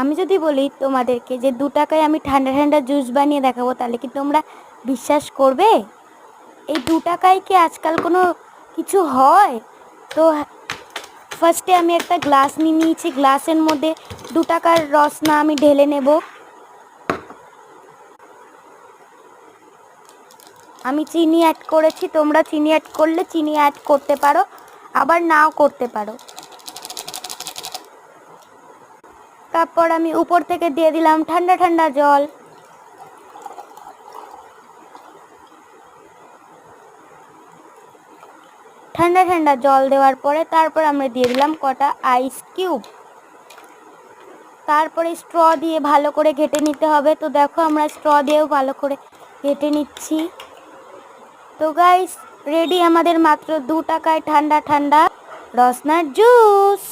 আমি যদি বলি তোমাদেরকে যে 2 টাকায় আমি ঠান্ডা ঠান্ডা জুস বানিয়ে দেখাবো, তাহলে কি তোমরা বিশ্বাস করবে? এই 2 টাকায় কি আজকাল কোনো কিছু হয়? তো ফার্স্টে আমি একটা গ্লাস নিয়ে নিয়েছি, গ্লাসের মধ্যে 2 টাকার রসনা আমি ঢেলে নেব। আমি চিনি অ্যাড করেছি, তোমরা চিনি অ্যাড করলে চিনি অ্যাড করতে পারো, আবার নাও করতে পারো। তারপর আমি উপর থেকে দিয়ে দিলাম ঠান্ডা ঠান্ডা জল। ঠান্ডা ঠান্ডা জল দেওয়ার পরে তারপর আমরা দিয়ে দিলাম কটা আইস কিউব। তারপরে স্ট্র দিয়ে ভালো করে ঘেটে নিতে হবে। তো দেখো আমরা স্ট্র দিয়েও ভালো করে ঘেটে নিচ্ছি। তো গাইস, রেডি আমাদের মাত্র 2 টাকায় ঠান্ডা ঠান্ডা রসনার জুস।